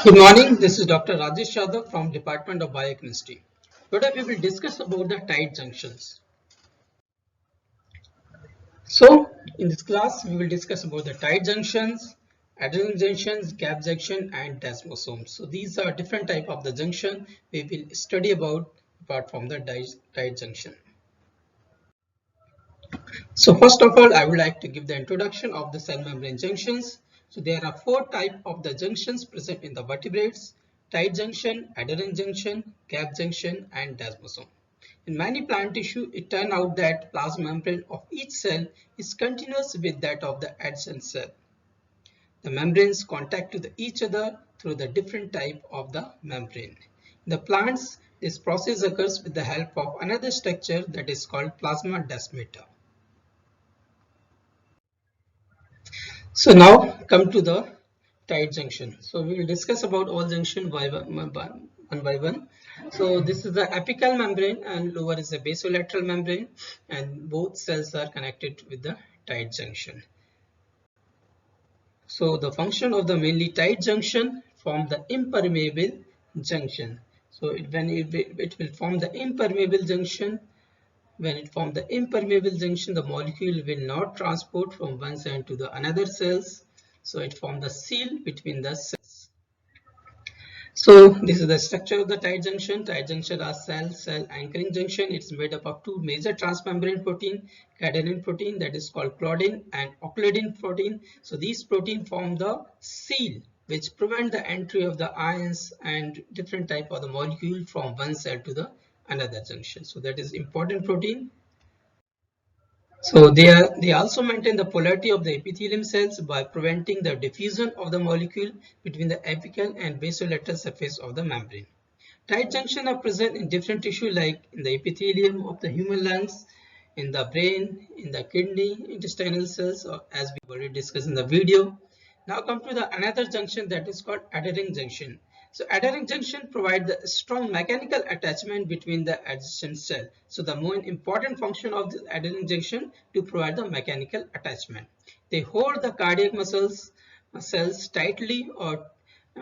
Good morning, this is Dr. Rajesh Yadav from Department of Biochemistry. Today we will discuss about the tight junctions. So in this class we will discuss about the tight junctions, adherent junctions, gap junction and desmosomes. So these are different type of the junction we will study about apart from the tight junction. So first of all I would like to give the introduction of the cell membrane junctions. So there are four types of the junctions present in the vertebrates: tight junction, adherent junction, gap junction and desmosome. In many plant tissue, it turns out that plasma membrane of each cell is continuous with that of the adjacent cell. The membranes contact to each other through the different type of the membrane. In the plants, this process occurs with the help of another structure that is called plasma desmata. So now come to the tight junction. So we will discuss about all junction one by one. So this is the apical membrane and lower is the basolateral membrane, and both cells are connected with the tight junction. So the function of the mainly tight junction form the impermeable junction. So when it will form the impermeable junction. When it forms the impermeable junction, the molecule will not transport from one cell to the another cells. So it forms the seal between the cells. So this is the structure of the tight junction. Tight junction are cell-cell anchoring junction. It's made up of two major transmembrane protein, cadherin protein that is called claudin and occludin protein. So these protein form the seal which prevent the entry of the ions and different type of the molecule from one cell to the another junction. So that is important protein. So they also maintain the polarity of the epithelium cells by preventing the diffusion of the molecule between the apical and basolateral surface of the membrane. Tight junction are present in different tissue like in the epithelium of the human lungs, in the brain, in the kidney, intestinal cells, or as we already discussed in the video. Now come to the another junction that is called adhering junction. So adhering junction provide the strong mechanical attachment between the adjacent cell. So the more important function of the adhering junction to provide the mechanical attachment. They hold the cardiac cells tightly or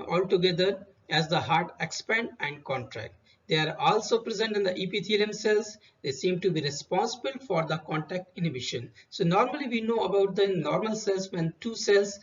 all together as the heart expand and contract. They are also present in the epithelium cells. They seem to be responsible for the contact inhibition. So normally we know about the normal cells when two cells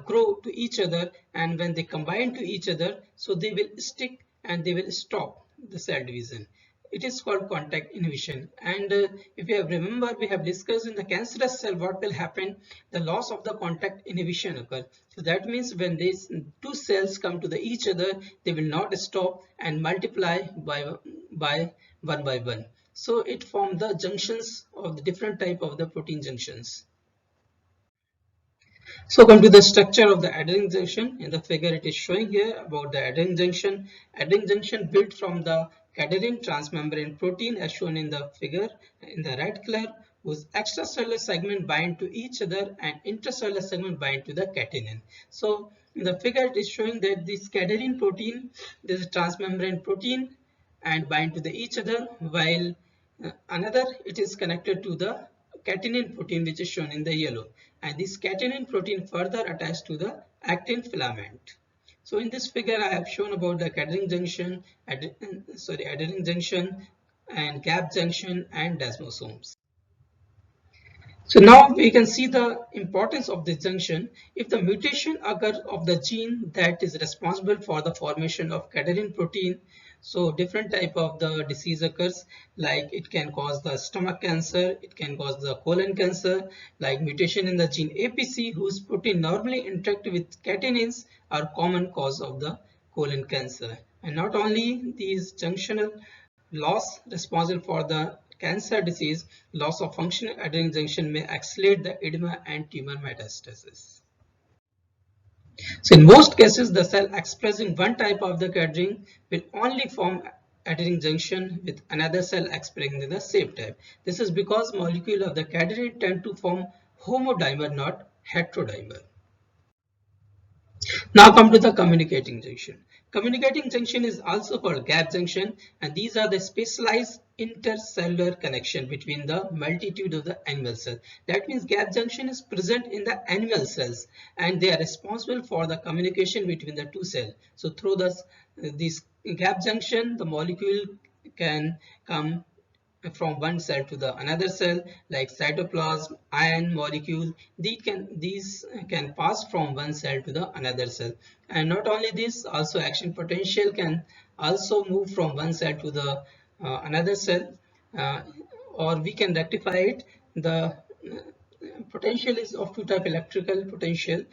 grow to each other, and when they combine to each other, so they will stick and they will stop the cell division. It is called contact inhibition. And if you have remember, we have discussed in the cancerous cell what will happen. The loss of the contact inhibition occurs. So that means when these two cells come to each other, they will not stop and multiply by one by one. So it forms the junctions of the different type of the protein junctions. So come to the structure of the adhering junction. In the figure it is showing here about the adhering junction. Adhering junction built from the cadherin transmembrane protein as shown in the figure in the red color, whose extracellular segment bind to each other and intracellular segment bind to the catenin. So in the figure it is showing that this cadherin protein, this is transmembrane protein and bind to each other, while another it is connected to the catenin protein which is shown in the yellow, and this catenin protein further attached to the actin filament. So in this figure I have shown about the cadherin junction, adhering junction and gap junction and desmosomes. So now we can see the importance of this junction. If the mutation occurs of the gene that is responsible for the formation of cadherin protein, so different type of the disease occurs, like it can cause the stomach cancer, it can cause the colon cancer, like mutation in the gene APC whose protein normally interact with catenins are common cause of the colon cancer. And not only these junctional loss responsible for the cancer disease, loss of functional adhering junction may accelerate the edema and tumor metastasis. So in most cases, the cell expressing one type of the cadherin will only form adhering junction with another cell expressing the same type. This is because molecule of the cadherin tend to form homodimer, not heterodimer. Now come to the communicating junction. Communicating junction is also called gap junction, and these are the specialized intercellular connection between the multitude of the animal cells. That means gap junction is present in the animal cells and they are responsible for the communication between the two cells. So through this gap junction, the molecule can come from one cell to the another cell, like cytoplasm, ion molecule. These can pass from one cell to the another cell. And not only this, also action potential can also move from one cell to the another cell, uh, or we can rectify it. The potential is of two types: electrical potential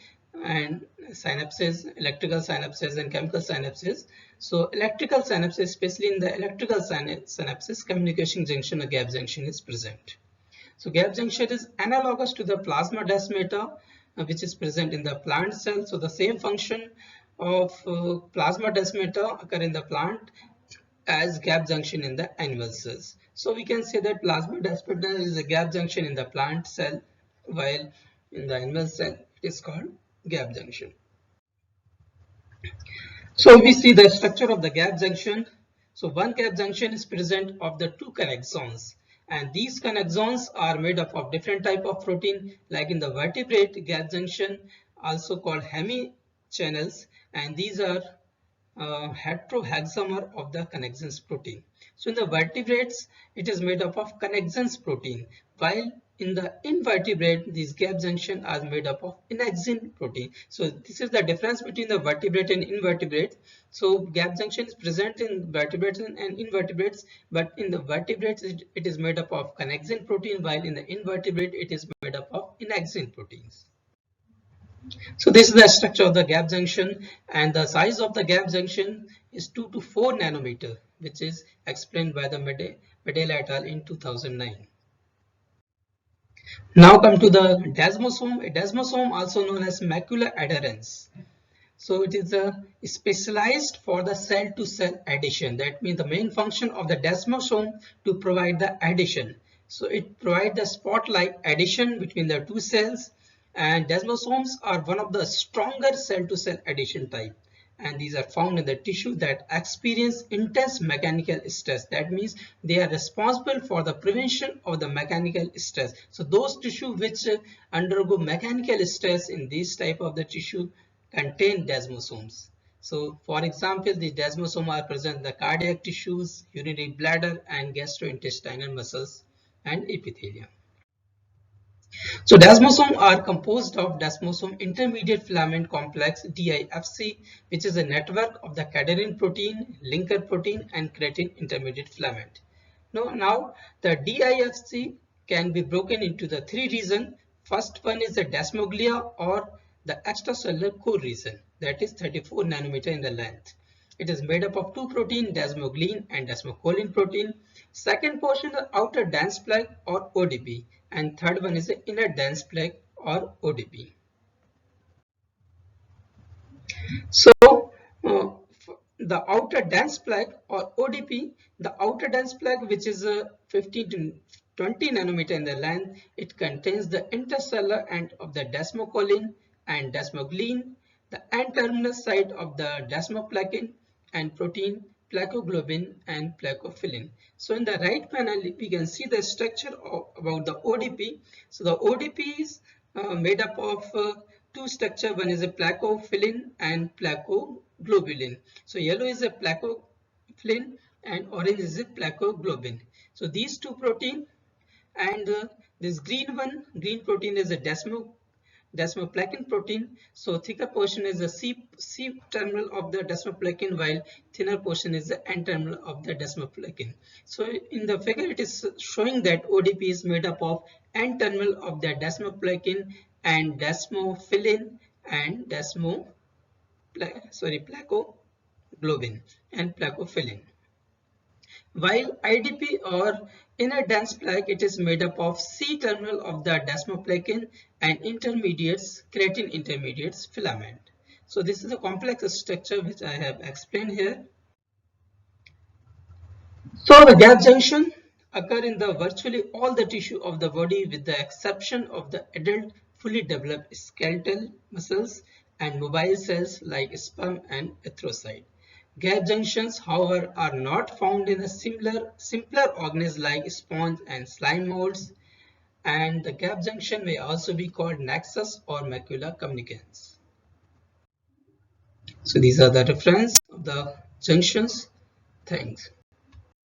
and synapses, electrical synapses and chemical synapses. So electrical synapses, especially in the electrical synapses, communication junction or gap junction is present. So gap junction is analogous to the plasma desmata, which is present in the plant cell. So the same function of plasma desmata occur in the plant as gap junction in the animal cells. So we can say that plasma desmata is a gap junction in the plant cell, while in the animal cell it is called gap junction. So we see the structure of the gap junction. So one gap junction is present of the two connexons, and these connexons are made up of different type of protein, like in the vertebrate gap junction, also called hemichannels, and these are heterohexamer of the connexins protein. So in the vertebrates, it is made up of connexins protein, while in the invertebrate, these gap junction are made up of annexin protein. So this is the difference between the vertebrate and invertebrate. So gap junction is present in vertebrates and invertebrates, but in the vertebrates, it is made up of connexin protein, while in the invertebrate, it is made up of annexin proteins. So this is the structure of the gap junction, and the size of the gap junction is 2 to 4 nanometer, which is explained by the Medela et al. In 2009. Now come to the desmosome. A desmosome, also known as macular adherens. So it is specialized for the cell-to-cell addition. That means the main function of the desmosome to provide the addition. So it provides the spot-like addition between the two cells, and desmosomes are one of the stronger cell-to-cell addition type. And these are found in the tissue that experience intense mechanical stress. That means they are responsible for the prevention of the mechanical stress. So those tissue which undergo mechanical stress, in this type of the tissue contain desmosomes. So for example, the desmosomes are present in the cardiac tissues, urinary bladder, and gastrointestinal muscles and epithelium. So desmosomes are composed of desmosome intermediate filament complex DIFC, which is a network of the cadherin protein, linker protein, and keratin intermediate filament. Now the DIFC can be broken into the three regions. First one is the desmoglia, or the extracellular core region, that is 34 nanometer in the length. It is made up of two proteins, desmoglein and desmocholine protein. Second portion is the outer dense plaque, or ODP, and third one is the inner dense plaque, or ODP. So the outer dense plaque, or ODP, the outer dense plaque, which is 15 to 20 nanometer in the length, it contains the intercellular end of the desmocholine and desmoglein, the N-terminal site of the desmoplakin, and protein plakoglobin and plakophilin. So in the right panel, we can see the structure about the ODP. So the ODP is made up of two structures. One is a plakophilin and plakoglobulin. So yellow is a plakophilin and orange is a plakoglobin. So these two protein, and this green protein is a desmoplakin protein. So thicker portion is the C terminal of the desmoplakin, while thinner portion is the N terminal of the desmoplakin. So in the figure, it is showing that ODP is made up of N terminal of the desmoplakin and desmophilin and plakoglobin and plakophilin. While IDP, or inner dense plaque, it is made up of C terminal of the desmoplakin and intermediates, keratin intermediates filament. So this is a complex structure which I have explained here. So the gap junction occur in the virtually all the tissue of the body, with the exception of the adult fully developed skeletal muscles and mobile cells like sperm and erythrocyte. Gap junctions, however, are not found in the simpler organisms like sponge and slime molds, and the gap junction may also be called nexus or macula communicans. So these are the reference of the junctions. Thanks.